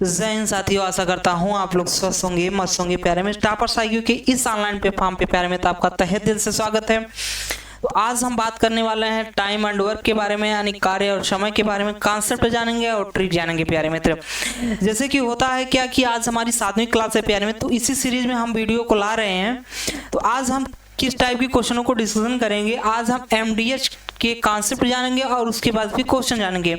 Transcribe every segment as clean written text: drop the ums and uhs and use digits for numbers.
जय हिंद साथियों, आशा करता हूँ आप लोग स्वस्थ होंगे, मस्त होंगे। प्यारे में टॉपर्स आईक्यू के इस ऑनलाइन प्लेटफॉर्म पे प्यारे में तो आपका तहे दिल से स्वागत है। तो आज हम बात करने वाले हैं टाइम एंड वर्क के बारे में, यानी कार्य और समय के बारे में कॉन्सेप्ट जानेंगे और ट्रिक जानेंगे प्यारे मित्र। जैसे कि होता है क्या कि आज हमारी 7वीं क्लास है प्यारे मित्र, तो इसी सीरीज में हम वीडियो को ला रहे हैं। तो आज हम किस टाइप के क्वेश्चनों को डिस्कशन करेंगे, आज हम एमडीएच के कॉन्सेप्ट जानेंगे और उसके बाद फिर क्वेश्चन जानेंगे।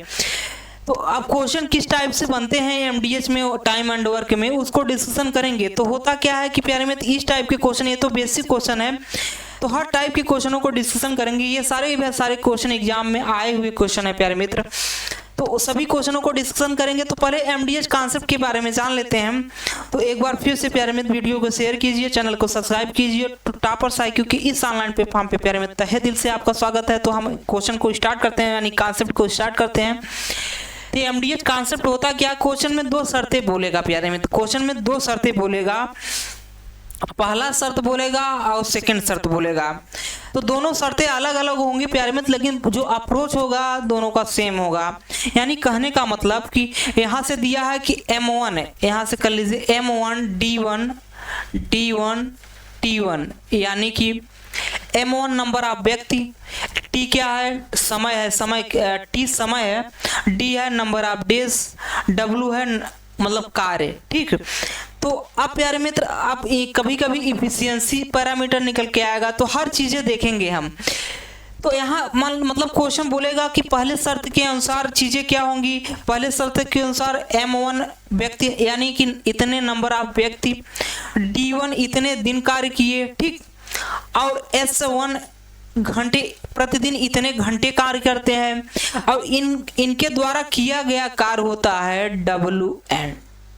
तो अब क्वेश्चन किस टाइप से बनते हैं एमडीएच में, टाइम एंड वर्क में, उसको डिस्कशन करेंगे। तो होता क्या है कि प्यारे मित्र, इस टाइप के क्वेश्चन, ये तो बेसिक क्वेश्चन है, तो हर टाइप के क्वेश्चनों को डिस्कशन करेंगे। ये सारे क्वेश्चन एग्जाम में आए हुए क्वेश्चन है प्यारे मित्र, तो सभी क्वेश्चनों को डिस्कशन करेंगे। तो पहले एमडीएच कॉन्सेप्ट के बारे में जान लेते हैं। तो एक बार फिर से प्यारे मित्र वीडियो को शेयर कीजिए, चैनल को सब्सक्राइब कीजिए। तो टॉपर्स आईक्यू की इस ऑनलाइन प्लेटफॉर्म पे प्यारे मित्र तहे दिल से आपका स्वागत है। तो हम क्वेश्चन को स्टार्ट करते हैं, यानी कॉन्सेप्ट को स्टार्ट करते हैं। तो एमडीएच कॉन्सेप्ट होता क्या, क्वेश्चन में 2 शर्तें बोलेगा प्यारे मित्र, क्वेश्चन में 2 शर्तें बोलेगा। पहला शर्त बोलेगा और सेकंड शर्त बोलेगा। तो दोनों शर्तें अलग अलग होंगी प्यारे मित्र, लेकिन जो अप्रोच होगा दोनों का सेम होगा। यानी कहने का मतलब कि यहाँ से दिया है कि M1 है, यहाँ से कर लीजिए M1 D1 D1 T1, यानी कि M1 नंबर ऑफ व्यक्ति, T क्या है, समय है, T समय है, D है नंबर ऑफ डेज, W है मतलब कार्य। ठीक, तो अब प्यारे मित्र आप कभी कभी इफिशियंसी पैरामीटर निकल के आएगा, तो हर चीजें देखेंगे हम। तो यहाँ मतलब क्वेश्चन बोलेगा कि पहले शर्त के अनुसार चीजें क्या होंगी। पहले शर्त के अनुसार M1 व्यक्ति यानी कि इतने नंबर ऑफ व्यक्ति, D1 इतने दिन कार्य किए, ठीक, और S1 घंटे प्रतिदिन इतने घंटे कार्य करते हैं, और इनके द्वारा किया गया कार्य होता है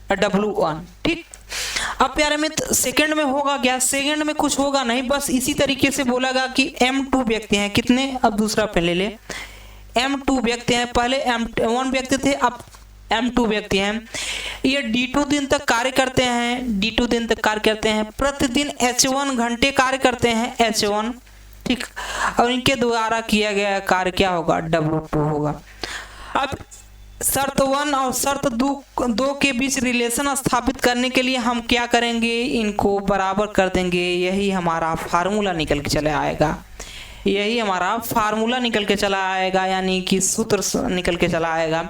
W1। ठीक, अब प्यारे मित्र सेकंड में होगा क्या, सेकंड में कुछ होगा नहीं, बस इसी तरीके से बोलेगा कि M2 व्यक्ति हैं, कितने, अब दूसरा पहले ले, M2 व्यक्ति हैं, पहले M1 व्यक्ति थे, अब M2 व्यक्ति हैं। ये D2 दिन तक कार्य करते हैं, D2 दिन तक कार्य करते हैं, प्रतिदिन H1 घंटे कार्य करते हैं, H1। ठीक, और इनके द्वारा किया गया कार्य क्या होगा, W2 होगा। अब शर्त 1 और शर्त 2 के बीच रिलेशन स्थापित करने के लिए हम क्या करेंगे, इनको बराबर कर देंगे। यही हमारा फार्मूला निकल के चला आएगा, यही हमारा फार्मूला निकल के चला आएगा, यानी कि सूत्र निकल के चला आएगा।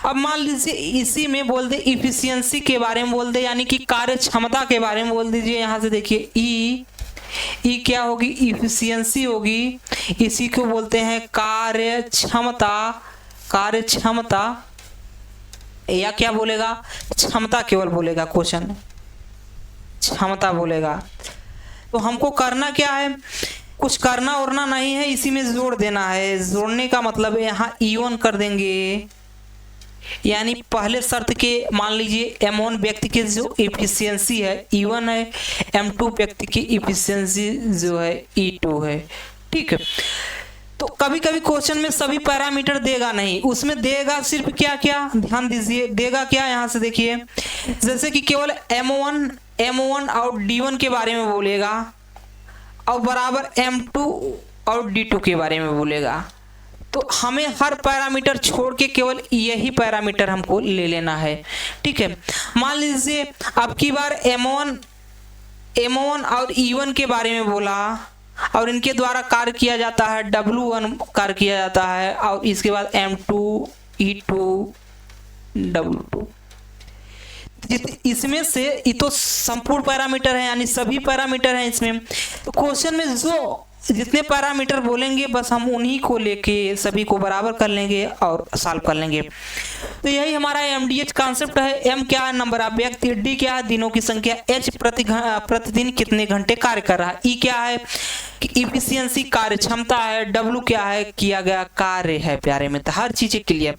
अब मान लीजिए इसी में बोल दे इफिशियंसी के बारे में बोल दे, यानी कि कार्य क्षमता के बारे में बोल दीजिए। यहाँ से देखिए ई क्या होगी, इफिशियंसी होगी, इसी को बोलते हैं कार्य क्षमता। कार्य क्षमता या क्या बोलेगा, क्षमता केवल बोलेगा, क्वेश्चन क्षमता बोलेगा। तो हमको करना क्या है, कुछ करना उड़ना नहीं है, इसी में जोड़ देना है। जोड़ने का मतलब है यहाँ E1 कर देंगे, यानी पहले शर्त के मान लीजिए M1 व्यक्ति की जो इफिशियंसी है E1 है, M2 व्यक्ति की इफिशियंसी जो है E2 है। ठीक है, तो कभी कभी क्वेश्चन में सभी पैरामीटर देगा नहीं, उसमें देगा सिर्फ क्या क्या, ध्यान दीजिए, देगा क्या, यहाँ से देखिए, जैसे कि केवल M1 और D1 के बारे में बोलेगा, और बराबर M2 और D2 के बारे में बोलेगा। तो हमें हर पैरामीटर छोड़ के केवल यही पैरामीटर हमको ले लेना है। ठीक है, मान लीजिए अब की बार M1 और E1 के बारे में बोला, और इनके द्वारा कार्य किया जाता है, W1 कार्य किया जाता है, और इसके बाद M2 E2 W2। इसमें से ये तो संपूर्ण पैरामीटर है, यानी सभी पैरामीटर हैं इसमें। तो क्वेश्चन में जो जितने पैरामीटर बोलेंगे बस हम उन्हीं को लेके सभी को बराबर कर लेंगे और सॉल्व कर लेंगे। तो यही हमारा एमडीएच कॉन्सेप्ट है। M क्या है, नंबर ऑफ व्यक्ति, D क्या है, दिनों की संख्या, H प्रतिदिन कितने घंटे कार्य कर रहा है, E क्या है कि इफिशियंसी कार्य क्षमता है, W क्या है किया गया कार्य है। प्यारे मित्र हर चीजें क्लियर।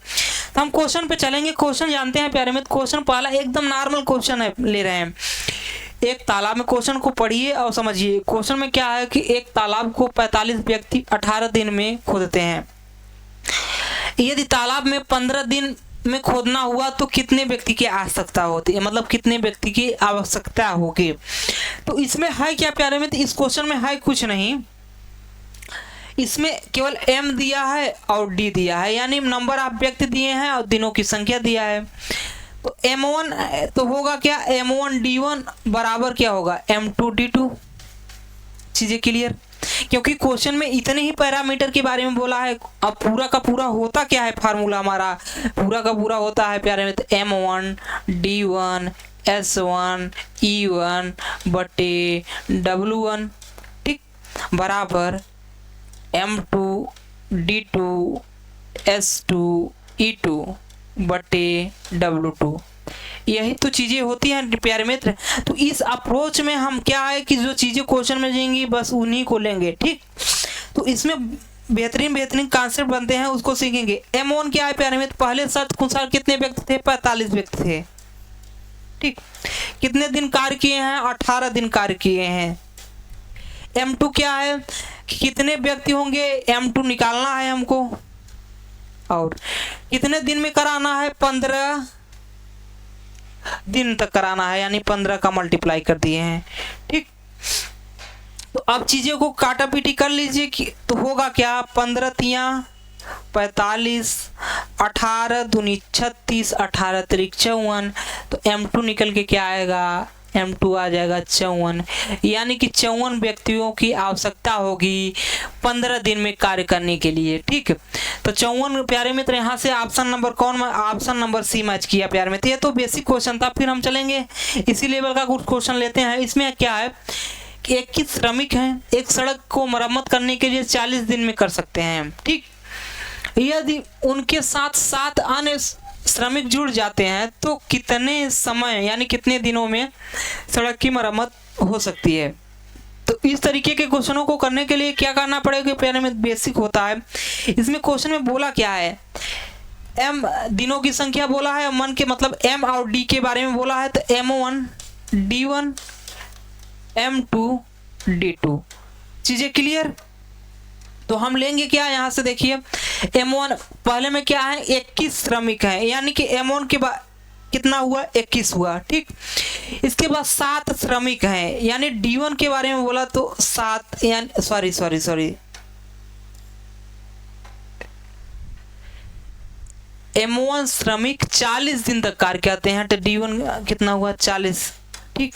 तो हम क्वेश्चन पे चलेंगे, क्वेश्चन जानते हैं प्यारे मित्र। क्वेश्चन पहला एकदम नॉर्मल क्वेश्चन है, ले रहे हैं। एक तालाब में, क्वेश्चन को पढ़िए और समझिए। क्वेश्चन में क्या है कि एक तालाब को 45 व्यक्ति 18 दिन में खोदते हैं। यदि तालाब में 15 दिन में खोदना हुआ तो कितने व्यक्ति की आवश्यकता होती है, मतलब कितने व्यक्ति की आवश्यकता होगी। तो इसमें है क्या प्यारे मित्र, इस क्वेश्चन में है कुछ नहीं, इसमें केवल M दिया है और D दिया है, यानी नंबर ऑफ व्यक्ति दिए हैं और दिनों की संख्या दिया है। तो M1 तो होगा क्या, M1D1 बराबर क्या होगा, M2D2। चीजें क्लियर, क्योंकि क्वेश्चन में इतने ही पैरामीटर के बारे में बोला है। अब पूरा का पूरा होता क्या है, फार्मूला हमारा पूरा का पूरा होता है पैरामीटर M1D1 S1 E1 बटे W1, ठीक, बराबर M2D2 S2 E2 बटे W2। यही तो चीज़ें होती हैं प्यारे मित्र। तो इस अप्रोच में हम क्या है कि जो चीज़ें क्वेश्चन में जाएंगी बस उन्हीं को लेंगे, ठीक। तो इसमें बेहतरीन बेहतरीन कॉन्सेप्ट बनते हैं, उसको सीखेंगे। M1 क्या है प्यारे मित्र, पहले शर्त के अनुसार कितने व्यक्ति थे, 45 व्यक्ति थे, ठीक। कितने दिन कार्य किए हैं, 18 दिन कार्य किए हैं। M2 क्या है कि कितने व्यक्ति होंगे, M2 निकालना है हमको, और कितने दिन में कराना है, 15 दिन तक कराना है, यानी 15 का मल्टीप्लाई कर दिए हैं, ठीक। तो अब चीज़ों को काटा पीटी कर लीजिए कि तो होगा क्या, 15 तिया 45, 18 दूनी 36, 18 तिरिक 54। तो M2 निकल के क्या आएगा, M2 आ जाएगा 54, यानी कि 54 व्यक्तियों की आवश्यकता होगी 15 दिन में कार्य करने के लिए, ठीक। तो 54 प्यारे मित्र, यहाँ से ऑप्शन नंबर कौन, ऑप्शन नंबर सी मैच किया प्यारे मित्र। ये तो बेसिक क्वेश्चन था, फिर हम चलेंगे इसी लेवल का कुछ क्वेश्चन लेते हैं। इसमें क्या है कि 21 श्रमिक हैं, एक सड़क को मरम्मत करने के लिए 40 दिन में कर सकते हैं, ठीक। यदि उनके साथ 7 अन्य श्रमिक जुड़ जाते हैं तो कितने समय यानी कितने दिनों में सड़क की मरम्मत हो सकती है। तो इस तरीके के क्वेश्चनों को करने के लिए क्या करना पड़ेगा, प्यारे में बेसिक होता है। इसमें क्वेश्चन में बोला क्या है, M दिनों की संख्या बोला है, मन के मतलब M और D के बारे में बोला है। तो M1 D1 M2 D2, चीजें क्लियर। तो हम लेंगे क्या, यहाँ से देखिए M1 पहले में क्या है, 21 श्रमिक हैं, यानी कि M1 के बाद कितना हुआ, 21 हुआ, ठीक। इसके बाद 7 श्रमिक हैं, यानी D1 के बारे में बोला तो 7, यानी सॉरी M1 श्रमिक 40 दिन तक कार्य करते हैं, तो D1 कितना हुआ, 40, ठीक।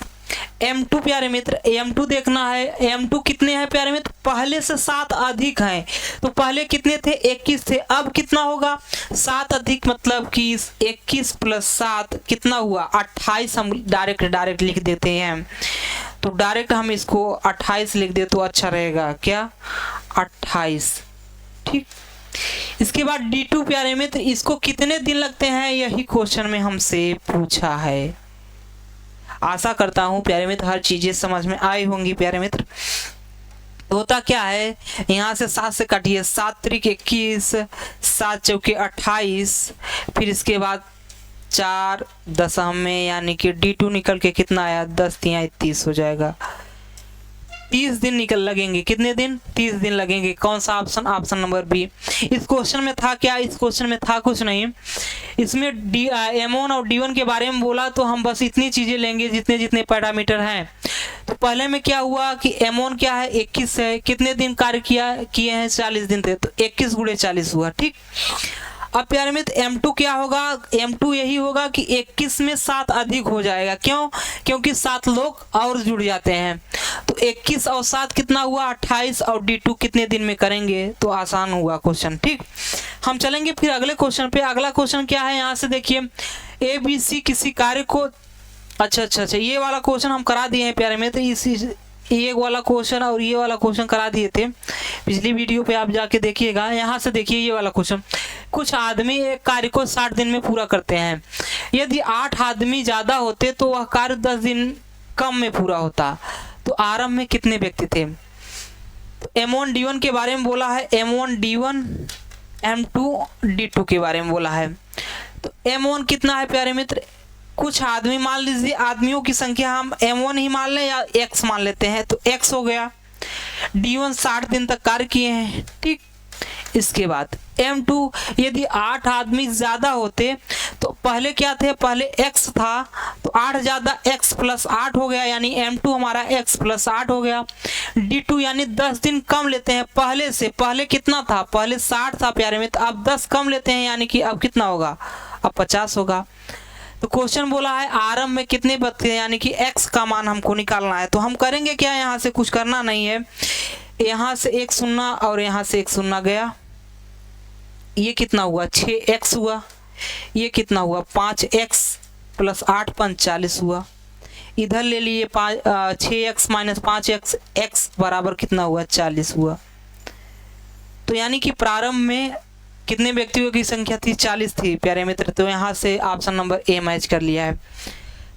M2 प्यारे मित्र, M2 देखना है, M2 कितने हैं प्यारे मित्र, पहले से 7 अधिक हैं। तो पहले कितने थे, 21 थे, अब कितना होगा, 7 अधिक मतलब कि 21 प्लस 7 कितना हुआ, 28। हम डायरेक्ट लिख देते हैं, तो डायरेक्ट हम इसको 28 लिख दे तो अच्छा रहेगा, क्या 28, ठीक। इसके बाद D2 प्यारे मित्र, इसको कितने दिन लगते हैं, यही क्वेश्चन में हमसे पूछा है। आशा करता हूँ प्यारे मित्र हर चीजें समझ में आई होंगी प्यारे मित्र। होता क्या है, यहाँ से 7 से काटिए, 7 त्रिक 21, 7 चौके 28, फिर इसके बाद 4 दशम में, यानी कि D2 निकल के कितना आया, 10 तिया 30 हो जाएगा। 30 दिन निकल लगेंगे, कितने दिन, 30 दिन लगेंगे। कौन सा ऑप्शन, ऑप्शन नंबर बी। इस क्वेश्चन में था क्या, इस क्वेश्चन में था कुछ नहीं, इसमें M1 और D1 के बारे में बोला, तो हम बस इतनी चीजें लेंगे जितने जितने पैरामीटर हैं। तो पहले में क्या हुआ कि M1 क्या है, 21 है, कितने दिन कार्य किए हैं, 40 दिन थे, तो 21 गुणे 40 हुआ, ठीक। अब प्यारे मित्र M2 क्या होगा, M2 यही होगा कि 21 में 7 अधिक हो जाएगा, क्यों, क्योंकि 7 लोग और जुड़ जाते हैं। तो 21 और 7 कितना हुआ, 28, और D2 कितने दिन में करेंगे, तो आसान हुआ क्वेश्चन, ठीक। हम चलेंगे फिर अगले क्वेश्चन पे। अगला क्वेश्चन क्या है, यहाँ से देखिए ABC किसी कार्य को, अच्छा ये वाला क्वेश्चन हम करा दिए हैं प्यारे मित्र। इस ये वाला क्वेश्चन और ये वाला क्वेश्चन करा दिए थे पिछली वीडियो पे, आप जाके देखिएगा। यहाँ से देखिए ये वाला क्वेश्चन, कुछ आदमी एक कार्य को 60 दिन में पूरा करते हैं। यदि 8 आदमी ज़्यादा होते तो वह कार्य 10 दिन कम में पूरा होता। तो आरंभ में कितने व्यक्ति थे। तो M1 D1 के बारे में बोला है, M1 D1 M2 D2 के बारे में बोला है। तो M1 कितना है प्यारे मित्र, कुछ आदमी मान लीजिए, आदमियों की संख्या हम M1 ही मान लें या X मान लेते हैं, तो X हो गया। D1 60 दिन तक कार्य किए हैं, ठीक। इसके बाद M2 यदि 8 आदमी ज़्यादा होते तो पहले क्या थे, पहले X था, तो 8 ज़्यादा X प्लस 8 हो गया, यानी M2 हमारा X प्लस 8 हो गया। D2 यानी 10 दिन कम लेते हैं पहले से, पहले कितना था, पहले 60 था प्यारे में, तो अब 10 कम लेते हैं, यानी कि अब कितना होगा, अब 50 होगा। तो क्वेश्चन बोला है आरंभ में कितने व्यक्ति हैं, यानी कि x का मान हमको निकालना है। तो हम करेंगे क्या, यहाँ से कुछ करना नहीं है, यहाँ से एक शून्य और यहाँ से एक शून्य गया, ये कितना हुआ 6x हुआ, ये कितना हुआ 5x प्लस 8 5 40 हुआ, इधर ले लिए 6x माइनस 5x, x बराबर कितना हुआ 40 हुआ। तो यानी कि प्रारंभ में कितने व्यक्तियों की संख्या थी, 40 थी प्यारे मित्र। तो यहाँ से ऑप्शन नंबर ए मैच कर लिया है।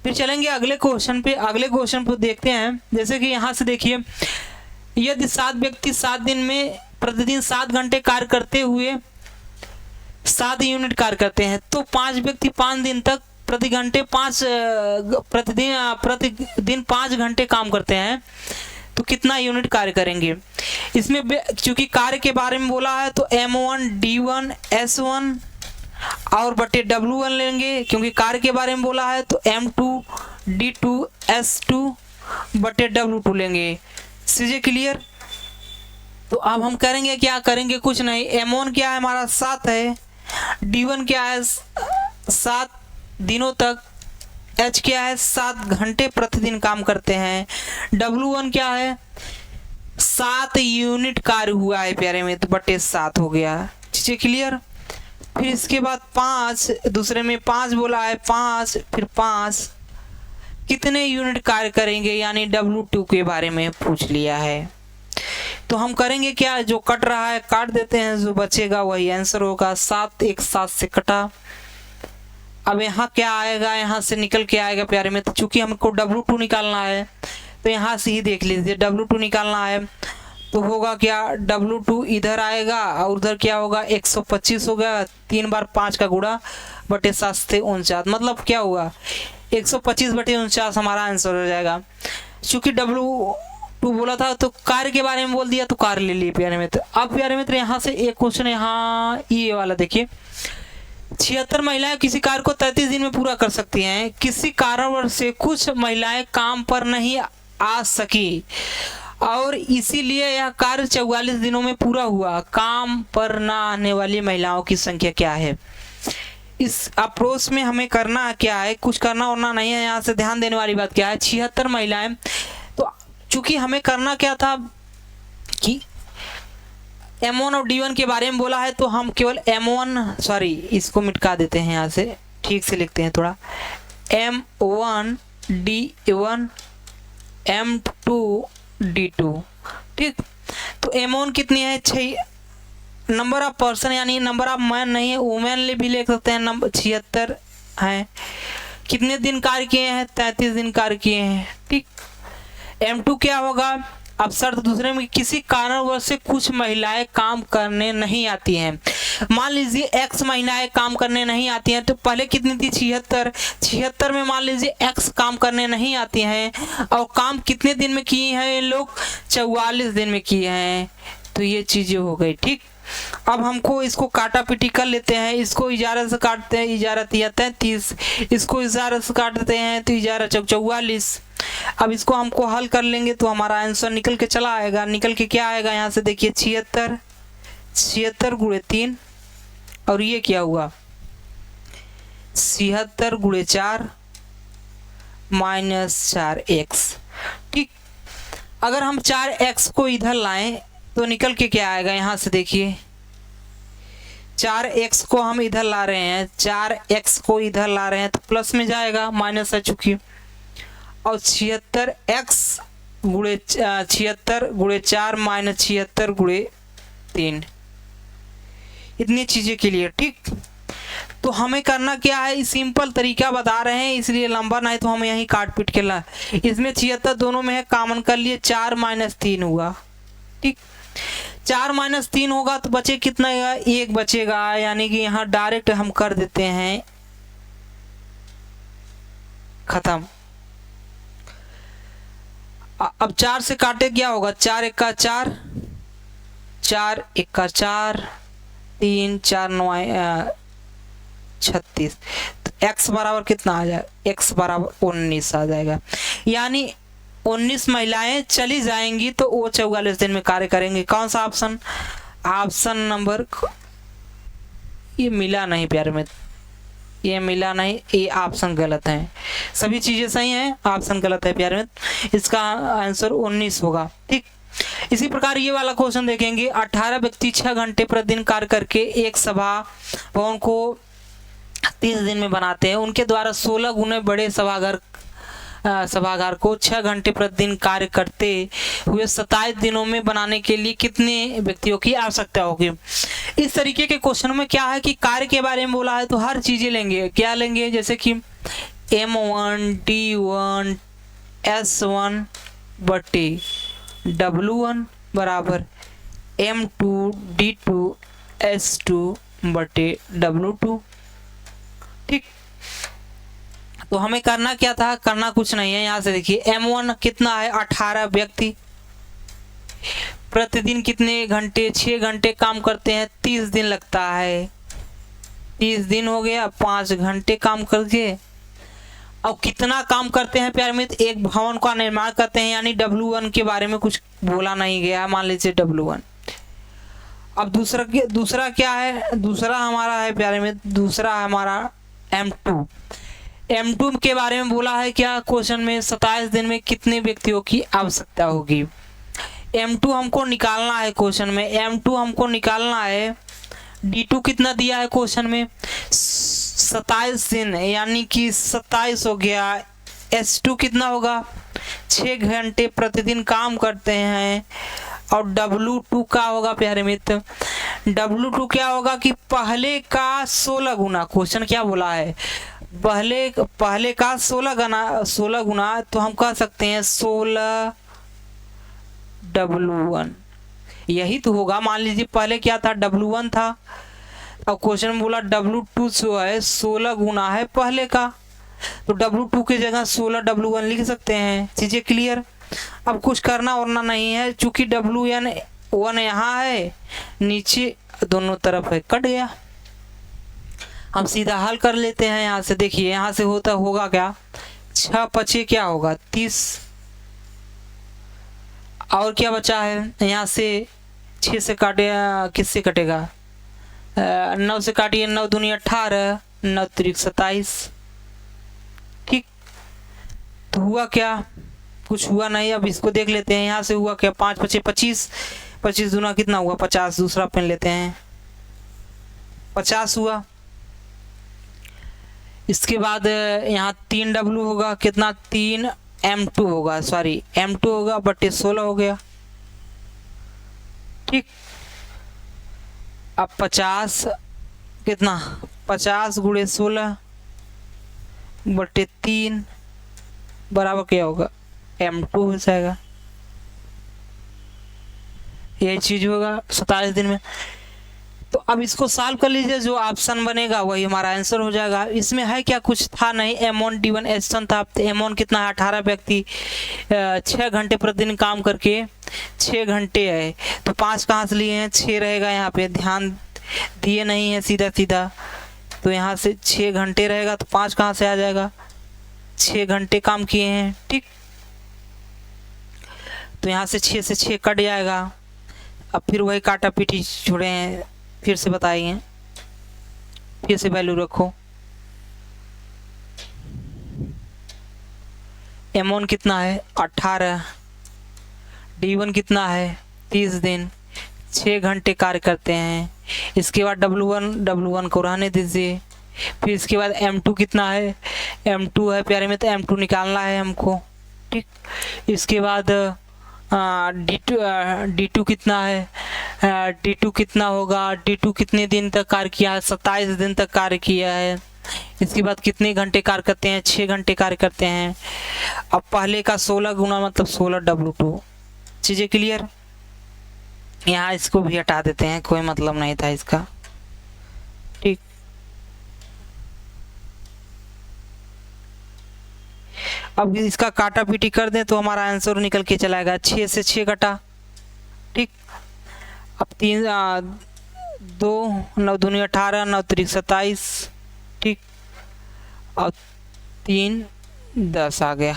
फिर चलेंगे अगले क्वेश्चन पे। अगले क्वेश्चन को देखते हैं। जैसे कि यहाँ से देखिए, यदि 7 व्यक्ति 7 दिन में प्रतिदिन 7 घंटे कार्य करते हुए 7 यूनिट कार्य करते हैं, तो 5 व्यक्ति 5 दिन तक प्रतिदिन 5 घंटे काम करते हैं, तो कितना यूनिट कार्य करेंगे। इसमें चूंकि कार्य के बारे में बोला है तो M1 D1 S1 और बटे W1 लेंगे, क्योंकि कार्य के बारे में बोला है तो M2 D2 S2 बटे W2 लेंगे। चीजें क्लियर। तो अब हम करेंगे क्या, करेंगे कुछ नहीं। M1 क्या है हमारा 7 है, D1 क्या है 7 दिनों तक, H क्या है 7 घंटे प्रतिदिन काम करते हैं, W1 क्या है 7 यूनिट कार्य हुआ है प्यारे में, तो बटे 7 हो गया। चीजें क्लियर। फिर इसके बाद 5, दूसरे में 5 बोला है 5, फिर 5 कितने यूनिट कार्य करेंगे, यानी W2 के बारे में पूछ लिया है। तो हम करेंगे क्या, जो कट रहा है काट देते हैं, जो बचेगा वही आंसर होगा। 7 एक 7 से कटा। अब यहाँ क्या आएगा, यहाँ से निकल के आएगा प्यारे में। तो चूंकि हमको W2 निकालना है तो यहाँ से ही देख लीजिए, W2 निकालना है तो होगा क्या, W2 इधर आएगा और उधर क्या होगा 125 होगा, 3 बार 5 का गुणा बटे 7 से 49, मतलब क्या हुआ 125 बटे 49 हमारा आंसर हो जाएगा। चूंकि W2 बोला था तो कार्य के बारे में बोल दिया तो कार्य ले लिए प्यारे मित्र। अब प्यारे मित्र यहाँ से एक क्वेश्चन है, यहाँ ये वाला देखिए, 76 महिलाएं किसी कार्य को 33 दिन में पूरा कर सकती हैं। किसी कारणवश से कुछ महिलाएं काम पर नहीं आ सकी और इसीलिए यह कार्य 44 दिनों में पूरा हुआ। काम पर ना आने वाली महिलाओं की संख्या क्या है। इस अप्रोच में हमें करना क्या है, कुछ करना होना नहीं है। यहाँ से ध्यान देने वाली बात क्या है, 76 महिलाएं। तो चूंकि हमें करना क्या था कि M1 और D1 के बारे में बोला है तो हम केवल M1 सॉरी इसको मिटका देते हैं, यहाँ से ठीक से लिखते हैं थोड़ा, M1 D1 M2 D2, ठीक। तो M1 कितनी है 6, नंबर ऑफ पर्सन यानी नंबर ऑफ मैन नहीं है, वुमेन भी लिख सकते हैं, नंबर 76 है। कितने दिन कार्य किए हैं 33 दिन कार्य किए हैं, ठीक। M2 क्या होगा, अब शर्त दूसरे में किसी कारणवश से कुछ महिलाएं काम करने नहीं आती हैं। मान लीजिए X महिलाएं काम करने नहीं आती हैं, तो पहले कितनी थी 76 में मान लीजिए X काम करने नहीं आती हैं और काम कितने दिन में किए हैं ये लोग 44 दिन में किए हैं। तो ये चीजें हो गई, ठीक। अब हमको इसको काटा पीटी कर लेते हैं। इसको इजारा से काटते हैं, इजारा 33, इसको इजारा से काटते हैं तो इजारा 44। अब इसको हमको हल कर लेंगे तो हमारा आंसर निकल के चला आएगा। निकल के क्या आएगा, यहाँ से देखिए 76 गुणे 3 और ये क्या हुआ 76 गुणे 4 माइनस 4x, ठीक। अगर हम 4x को इधर लाएं तो निकल के क्या आएगा, यहाँ से देखिए 4x को हम इधर ला रहे हैं, 4x को इधर ला रहे हैं तो प्लस में जाएगा, माइनस है चुकी। और 76x गुणे 76 गुणे 4 माइनस 76 गुणे 3, इतनी चीजें के लिए, ठीक। तो हमें करना क्या है, सिंपल तरीका बता रहे हैं इसलिए लंबा नहीं तो हम यहीं काट पीट के ला। इसमें 76 दोनों में है, कॉमन कर लिए, 4 माइनस 3 हुआ, ठीक। 4 माइनस 3 होगा तो बचे कितना, 1 बचेगा, यानी कि यहाँ डायरेक्ट हम कर देते हैं खत्म। अब 4 से काटे क्या होगा, 4 एक का 4, 4 एक का 4, 3 4 9 36। तो x बराबर कितना आ जाएगा, x बराबर 19 आ जाएगा। यानी 19 महिलाएं चली जाएंगी तो वो 44 दिन में कार्य करेंगे। कौन सा ऑप्शन, ऑप्शन नंबर, ये मिला नहीं प्यारे में, ये मिला नहीं, ये ऑप्शन गलत है। सभी चीजें सही हैं, ऑप्शन गलत है प्यारे मित्र। इसका आंसर 19 होगा। ठीक, इसी प्रकार ये वाला क्वेश्चन देखेंगे। 18 व्यक्ति 6 घंटे प्रतिदिन कार्य करके एक सभा भवन को 30 दिन में बनाते हैं। उनके द्वारा 16 गुने बड़े सभागार को 6 घंटे प्रतिदिन कार्य करते हुए 27 दिनों में बनाने के लिए कितने व्यक्तियों की आवश्यकता होगी। इस तरीके के क्वेश्चन में क्या है कि कार्य के बारे में बोला है तो हर चीजें लेंगे। क्या लेंगे, जैसे कि M1 D1 S1 बटे W1 बराबर M2 D2 S2 बटे W2। ठीक, तो हमें करना क्या था, करना कुछ नहीं है। यहाँ से देखिए M1 कितना है, 18 व्यक्ति प्रतिदिन कितने घंटे, 6 घंटे काम करते हैं, 30 दिन लगता है। 30 दिन हो गया, 5 घंटे काम करके। अब कितना काम करते हैं प्यारे मित्र, एक भवन का निर्माण करते हैं, यानी W1 के बारे में कुछ बोला नहीं गया, मान लीजिए W1। अब दूसरा क्या है, दूसरा हमारा है प्यारे मित्र, दूसरा हमारा M2। M2 के बारे में बोला है क्या क्वेश्चन में, 27 दिन में कितने व्यक्तियों की आवश्यकता होगी। M2 हमको निकालना है क्वेश्चन में, M2 हमको निकालना है। D2 कितना दिया है क्वेश्चन में, 27 दिन, यानी कि 27 हो गया। S2 कितना होगा, 6 घंटे प्रतिदिन काम करते हैं। और W2 का होगा प्यारे मित्र, W2 क्या होगा कि पहले का 16 गुना। क्वेश्चन क्या बोला है, पहले का 16 गुना, तो हम कह सकते हैं 16 W1, यही तो होगा। मान लीजिए पहले क्या था, W1 था। अब क्वेश्चन में बोला W2 जो है 16 गुना है पहले का, तो W2 की जगह 16 W1 लिख सकते हैं। चीजें क्लियर। अब कुछ करना वरना नहीं है, चूंकि W1 यहाँ है, नीचे दोनों तरफ है, कट गया। हम सीधा हल कर लेते हैं। यहाँ से देखिए, यहाँ से होगा क्या, 6 पचे क्या होगा 30, और क्या बचा है, यहाँ से 6 से काटे, किससे कटेगा, 9 से काटिए, 9 दूनी 18, 9 त्रिक 27। ठीक, तो हुआ क्या, कुछ हुआ नहीं। अब इसको देख लेते हैं, यहाँ से हुआ क्या, 5 पचे 25, 25 दूना कितना हुआ 50, दूसरा पेन लेते हैं, 50 हुआ। इसके बाद यहाँ 3 W होगा, कितना, 3 M2 होगा, सॉरी M2 होगा बटे 16 हो गया। ठीक, अब 50 कितना, 50 गुणे 16 बटे 3 बराबर क्या होगा, M2 हो जाएगा। यही चीज होगा 27 दिन में। तो अब इसको सॉल्व कर लीजिए, जो ऑप्शन बनेगा वही हमारा आंसर हो जाएगा। इसमें है क्या, कुछ था नहीं। M1 D1 S1 था। M1 कितना है, 18 व्यक्ति 6 घंटे प्रतिदिन काम करके 6 घंटे है, तो 5 कहाँ से लिए हैं, 6 रहेगा। यहाँ पे ध्यान दिए नहीं है सीधा सीधा, तो यहाँ से 6 घंटे रहेगा, तो 5 कहाँ से आ जाएगा, 6 घंटे काम किए हैं। ठीक, तो यहाँ से 6 से 6 कट जाएगा। अब फिर वही काटा पीटी छोड़े हैं, फिर से बताइए, फिर से वैल्यू रखो। M1 कितना है, 18, D1 कितना है, 30 दिन, 6 घंटे कार्य करते हैं। इसके बाद W1 को रहने दीजिए। फिर इसके बाद M2 कितना है, M2 है प्यारे में, तो M2 निकालना है हमको। ठीक, इसके बाद D2 कितना है, D2 कितना होगा, D2 कितने दिन तक कार्य किया है, 27 दिन तक कार्य किया है। इसके बाद कितने घंटे कार्य करते हैं, 6 घंटे कार्य करते हैं। अब पहले का 16 गुना मतलब 16 W2। चीज़ें क्लियर। यहाँ इसको भी हटा देते हैं, कोई मतलब नहीं था इसका। ठीक, अब इसका काटा पीटी कर दें तो हमारा आंसर निकल के चलाएगा, 6 से 6 कटा। ठीक, अब 3 2 9 दूनी 18, 9 त्रिक 27। ठीक, और 3 10 आ गया।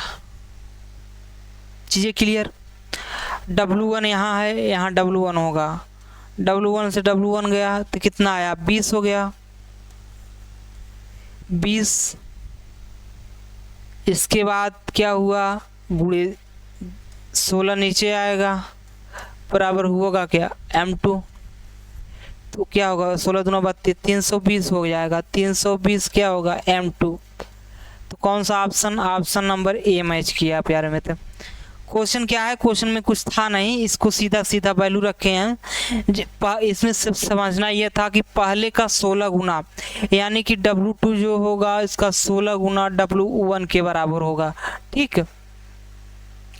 चीज़ें क्लियर। W1 यहाँ है, यहाँ W1 होगा, W1 से W1 गया तो कितना आया, 20 हो गया। 20, इसके बाद क्या हुआ, गुणे 16 नीचे आएगा, बराबर होगा क्या M2, तो क्या होगा 16 दूना 32, 320 हो जाएगा, 320 क्या होगा M2। तो कौन सा option, option number A match किया प्यारे मित्र। क्वेश्चन क्या है, क्वेश्चन में कुछ था नहीं, इसको सीधा सीधा वैल्यू रखे हैं। इसमें सिर्फ समझना यह था कि पहले का 16 गुना, यानी कि W2 जो होगा इसका 16 गुना W1 के बराबर होगा। ठीक,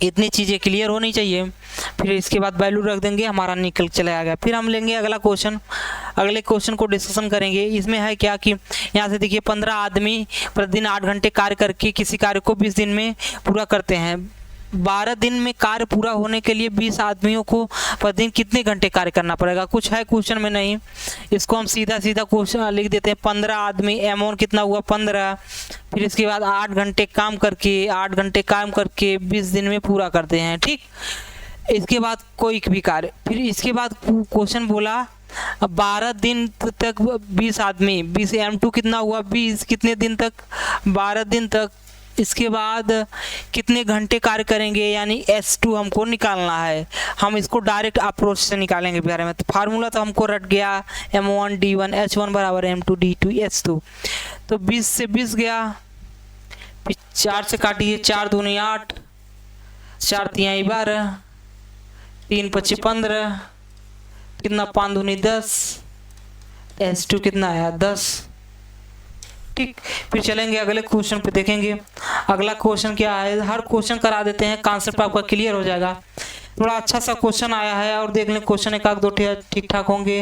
इतनी चीज़ें क्लियर होनी चाहिए। फिर इसके बाद वैल्यू रख देंगे, हमारा निकल चला गया। फिर हम लेंगे अगला क्वेश्चन, अगले क्वेश्चन को डिस्कशन करेंगे। इसमें है क्या कि यहाँ से देखिए 15 आदमी प्रतिदिन 8 घंटे कार्य करके किसी कार्य को 20 दिन में पूरा करते हैं। 12 दिन में कार्य पूरा होने के लिए 20 आदमियों को प्रतिदिन कितने घंटे कार्य करना पड़ेगा, कुछ है क्वेश्चन में नहीं। इसको हम सीधा सीधा क्वेश्चन लिख देते हैं। 15 आदमी, M1 कितना हुआ 15, फिर इसके बाद 8 घंटे काम करके 20 दिन में पूरा करते हैं। ठीक, इसके बाद कोई भी कार्य, फिर इसके बाद क्वेश्चन बोला 12 दिन तक 20 आदमी, 20 M2 कितना हुआ 20, कितने दिन तक 12 दिन तक। इसके बाद कितने घंटे कार्य करेंगे, यानी S2 हमको निकालना है। हम इसको डायरेक्ट अप्रोच से निकालेंगे प्यारे में। तो फार्मूला तो हमको रट गया, M1 D1 H1 बराबर M2 D2 S2। तो 20 से 20 गया, फिर 4 से काटिए, 4 दूनी 8, 4 तिहाई 12, 3 पच्ची 15, कितना 5 दूनी 10, S2 कितना आया 10। ठीक, फिर चलेंगे अगले क्वेश्चन पे, देखेंगे अगला क्वेश्चन क्या है। हर क्वेश्चन करा देते हैं, कॉन्सेप्ट आपका क्लियर हो जाएगा। थोड़ा अच्छा सा क्वेश्चन आया है, और देख लें क्वेश्चन एक आध दो ठीक ठाक होंगे।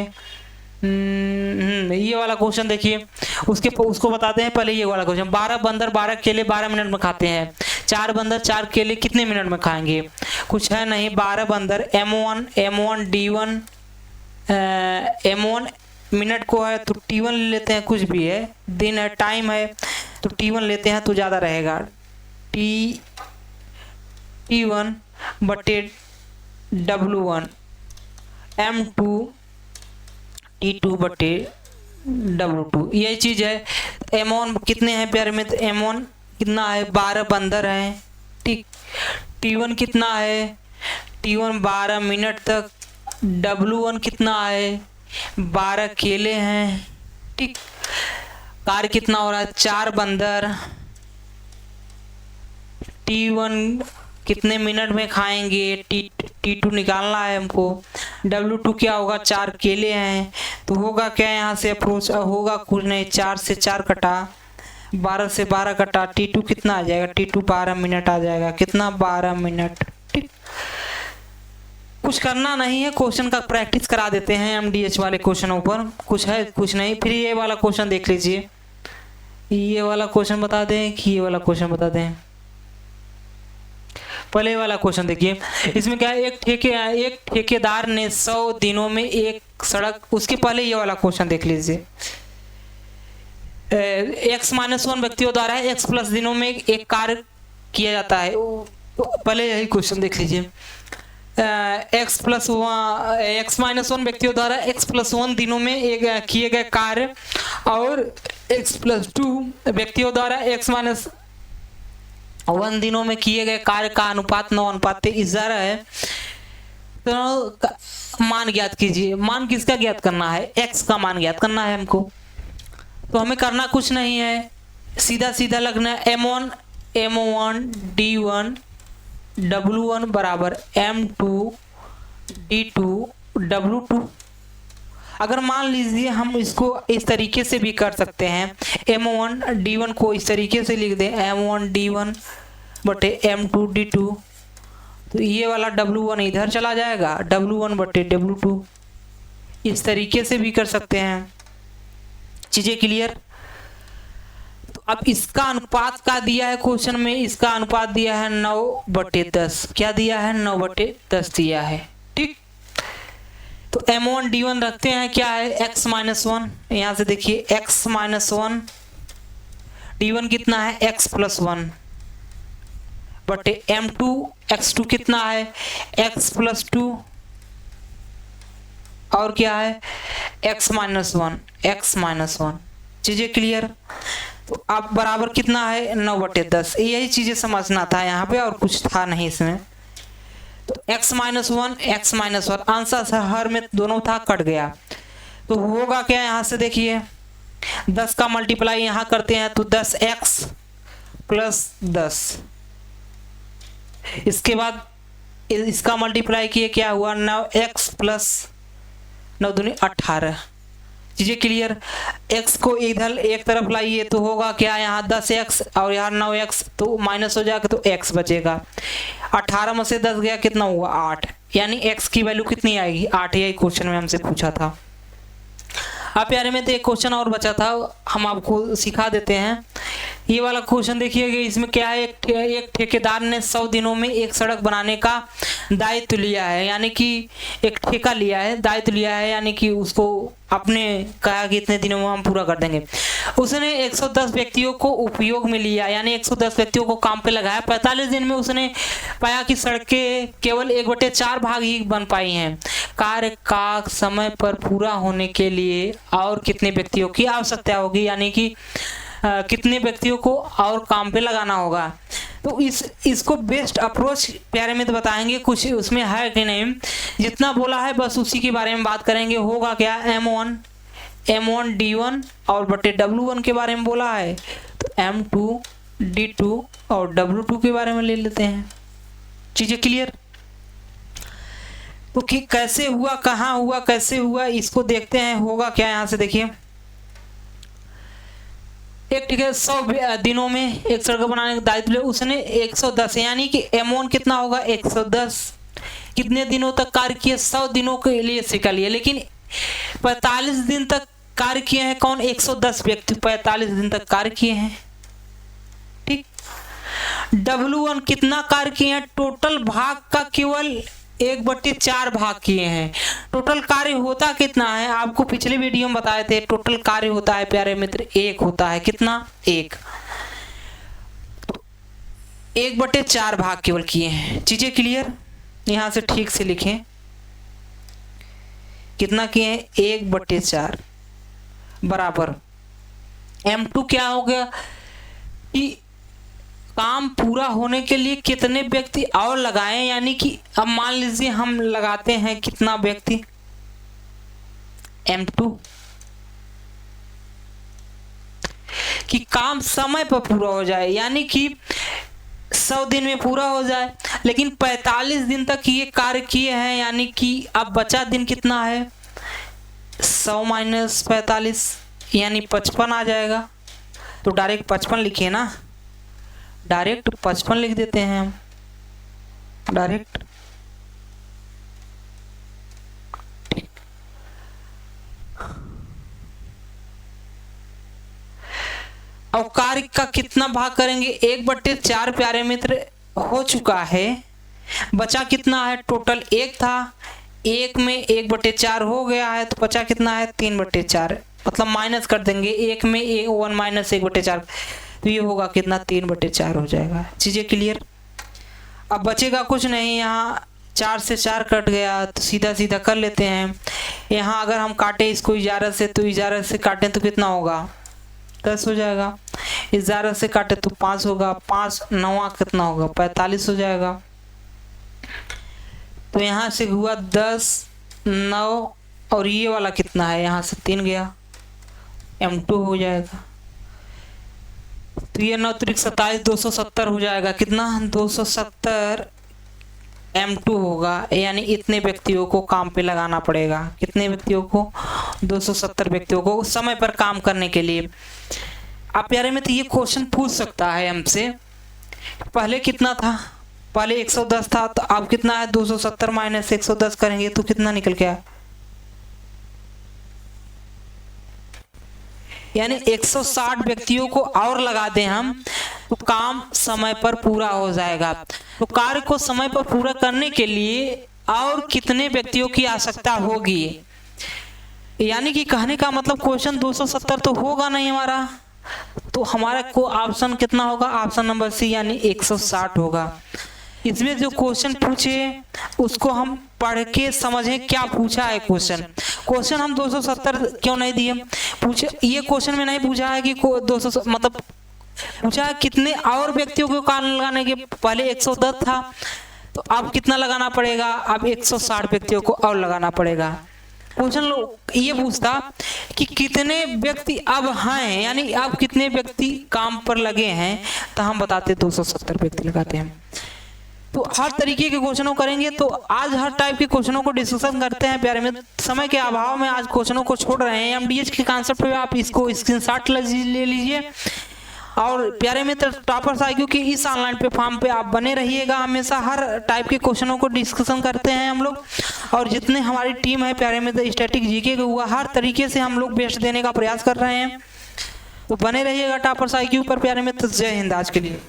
ये वाला क्वेश्चन देखिए, उसको बताते हैं पहले। ये वाला क्वेश्चन, 12 बंदर 12 केले 12 मिनट में खाते हैं, 4 बंदर 4 केले कितने मिनट में खाएंगे, कुछ है नहीं। 12 बंदर M1 D1 M1 मिनट को है तो T1 ले लेते हैं, कुछ भी है, दिन है, टाइम है तो T1 लेते हैं तो ज़्यादा रहेगा। T1 बटे W1, M2 T2 बटे W2, यही चीज़ है। M1 कितने हैं प्यारे में, तो M1 कितना है 12 बंदर हैं। ठीक, T1 कितना है, T1 12 मिनट तक, W1 कितना है 12 केले हैं। ठीक, कार्य कितना हो रहा है 4 बंदर, T1 कितने मिनट में खाएंगे, T2 निकालना है हमको। W2 क्या होगा 4 केले हैं, तो होगा क्या, यहाँ से अप्रोच होगा कुछ नहीं, 4 से 4 कटा, 12 से 12 कटा, T2 कितना आ जाएगा, T2 12 मिनट आ जाएगा, कितना 12 मिनट। ठीक, कुछ करना नहीं है, क्वेश्चन का प्रैक्टिस करा देते हैं MDH वाले क्वेश्चनों पर, कुछ है कुछ नहीं। फिर ये वाला क्वेश्चन देख लीजिए, ये वाला क्वेश्चन बता दें कि ये वाला क्वेश्चन बता दें। पहले वाला क्वेश्चन देखिए, इसमें क्या है, एक ठेकेदार ने 100 दिनों में एक सड़क, उसके पहले ये वाला क्वेश्चन देख लीजिए। X-1 व्यक्तियों द्वारा X+ दिनों में एक कार्य किया जाता है। पहले यही क्वेश्चन देख लीजिए। X-1 व्यक्तियों द्वारा X+1 दिनों में एक किए गए कार्य और X+2 व्यक्तियों द्वारा X-1 दिनों में किए गए कार्य का अनुपात 9:3 है। तो मान ज्ञात कीजिए। मान किसका ज्ञात करना है, X का मान ज्ञात करना है हमको। तो हमें करना कुछ नहीं है, सीधा सीधा लगना है M1 D1 W1 बराबर M2 D2 W2। अगर मान लीजिए हम इसको इस तरीके से भी कर सकते हैं, M1 D1 को इस तरीके से लिख दें, M1 D1 बटे M2 D2, तो ये वाला W1 इधर चला जाएगा, W1 बटे W2, इस तरीके से भी कर सकते हैं। चीज़ें क्लियर। तो अब इसका अनुपात क्या दिया है क्वेश्चन में, इसका अनुपात दिया है 9/10। क्या दिया है, 9/10 दिया है। ठीक, तो M1 D1 रखते हैं, क्या है X-1, यहाँ से देखिए X-1 D1 कितना है X+1 बटे M2 X2 कितना है X+2 और क्या है X-1। चीजें क्लियर। तो अब बराबर कितना है 9/10। यही चीजें समझना था यहाँ पे, और कुछ था नहीं इसमें। तो x-1 x-1 आंसर हर में दोनों था, कट गया। तो होगा क्या यहाँ से देखिए, 10 का मल्टीप्लाई यहाँ करते हैं तो 10x + 10, इसके बाद इसका मल्टीप्लाई किए क्या हुआ 9x + 9 दूनी 18। चीजें क्लियर। x को इधर एक तरफ लाइए तो होगा क्या, यहाँ 10x और यहाँ 9x, तो माइनस हो जाएगा तो x बचेगा। 18 में से 10 गया, कितना हुआ 8, यानी x की वैल्यू कितनी आएगी 8। यही क्वेश्चन में हमसे पूछा था। अब प्यारे में तो एक क्वेश्चन और बचा था, हम आपको सिखा देते हैं। ये वाला क्वेश्चन देखिएगा, इसमें क्या है, एक ठेकेदार ने 100 दिनों में एक सड़क बनाने का दायित्व लिया है, यानी कि एक ठेका लिया है, दायित्व लिया है, यानी कि उसको आपने कहा कि इतने दिनों में हम पूरा कर देंगे। उसने 110 व्यक्तियों को उपयोग में लिया, यानी 110 व्यक्तियों को काम पे लगाया। 45 दिन में उसने पाया कि सड़कें केवल 1/4 भाग ही बन पाई हैं। कार्य का समय पर पूरा होने के लिए और कितने व्यक्तियों की आवश्यकता होगी, यानी कि कितने व्यक्तियों को और काम पे लगाना होगा। तो इसको बेस्ट अप्रोच प्यारे में तो बताएंगे, कुछ उसमें है कि नहीं, जितना बोला है बस उसी के बारे में बात करेंगे। होगा क्या, M1 D1 और बटे W1 के बारे में बोला है, तो M2 D2 और W2 के बारे में ले लेते हैं। चीजें क्लियर। तो कि कैसे हुआ, कहाँ हुआ, कैसे हुआ, इसको देखते हैं। होगा क्या, यहाँ से देखिए, एक ठीक है 100 दिनों में एक सड़क बनाने का दायित्व लिया उसने 110, यानी कि M1 कितना होगा 110। कितने दिनों तक कार्य किए, 100 दिनों के लिए सिखा लिया, लेकिन 45 दिन तक कार्य किए हैं कौन, 110 व्यक्ति 45 दिन तक कार्य किए हैं। ठीक। W1 कितना कार्य किए हैं, टोटल भाग का केवल 1/4 भाग किए हैं। टोटल कार्य होता कितना है, आपको पिछले वीडियो में बताए थे। टोटल कार्य होता है प्यारे मित्र 1 होता है, कितना 1, 1/4 भाग केवल किए हैं। चीजें क्लियर। यहां से ठीक से लिखें, कितना किए हैं 1/4 बराबर M2 क्या हो गया कि काम पूरा होने के लिए कितने व्यक्ति और लगाए, यानी कि अब मान लीजिए हम लगाते हैं कितना व्यक्ति M2, कि काम समय पर पूरा हो जाए, यानी कि 100 दिन में पूरा हो जाए, लेकिन 45 दिन तक ये कार्य किए हैं, यानी कि अब बचा दिन कितना है 100 - 45 यानी 55 आ जाएगा। तो डायरेक्ट 55 लिखिए ना, डायरेक्ट 55 लिख देते हैं हम, डायरेक्ट। अब कार्य का कितना भाग करेंगे 1/4 प्यारे मित्र हो चुका है। बचा कितना है, टोटल 1 था, 1 में 1/4 हो गया है, तो बचा कितना है 3/4, मतलब माइनस कर देंगे 1 में 1 - 1/4, तो ये होगा कितना 3/4 हो जाएगा। चीजें क्लियर। अब बचेगा कुछ नहीं, यहाँ 4 से 4 कट गया, तो सीधा सीधा कर लेते हैं। यहाँ अगर हम काटे इसको 11 से, तो 11 से काटें तो कितना होगा 10 हो जाएगा। 11 से काटे तो 5 होगा, 5 9 कितना होगा 45 हो जाएगा। तो यहाँ से हुआ 10 9 और ये वाला कितना है, यहाँ से 3 गया, M2 हो जाएगा। तो ये 9 3 27 270 हो जाएगा, कितना 270 M2 होगा, यानी इतने व्यक्तियों को काम पे लगाना पड़ेगा। कितने व्यक्तियों को 270 व्यक्तियों को समय पर काम करने के लिए। आप प्यारे में तो ये क्वेश्चन पूछ सकता है हमसे, पहले कितना था, पहले 110 था, तो अब कितना है 270 - 110 करेंगे तो कितना निकल के आया, यानी 160 व्यक्तियों को और लगा दें हम तो काम समय पर पूरा हो जाएगा। तो कार्य को समय पर पूरा करने के लिए और कितने व्यक्तियों की आवश्यकता होगी, यानी कि कहने का मतलब क्वेश्चन 270 तो होगा नहीं हमारा, तो हमारा को ऑप्शन कितना होगा, ऑप्शन नंबर सी यानी 160 होगा। इसमें जो क्वेश्चन पूछे उसको हम पढ़ के समझें क्या पूछा है क्वेश्चन। क्वेश्चन हम 270 क्यों नहीं दिए, पूछे ये क्वेश्चन में नहीं पूछा है कि 200 मतलब पूछा है कितने और व्यक्तियों को कान लगाने के, पहले 110 था तो अब कितना लगाना पड़ेगा, अब 160 व्यक्तियों को और लगाना पड़ेगा। क्वेश्चन ये पूछता कि कितने व्यक्ति अब हैं, यानी अब कितने व्यक्ति काम पर लगे हैं, तो हम बताते 270 व्यक्ति लगाते हैं। तो हर तरीके के क्वेश्चनों करेंगे। तो आज हर टाइप के क्वेश्चनों को डिस्कशन करते हैं प्यारे में, समय के अभाव में आज क्वेश्चनों को छोड़ रहे हैं। एमडीएच के कॉन्सेप्ट पे आप इसको स्क्रीनशॉट ले लीजिए और प्यारे मित्र टॉपर्स आईक्यू की इस ऑनलाइन प्लेटफॉर्म पे आप बने रहिएगा। हमेशा हर टाइप के क्वेश्चनों को डिस्कशन करते हैं हम लोग, और जितने हमारी टीम है प्यारे मित्र स्टैटिक जीके का हुआ हर तरीके से हम लोग बेस्ट देने का प्रयास कर रहे हैं। तो बने रहिएगा टॉपर्स आईक्यू पर प्यारे मित्र। जय हिंद आज के लिए।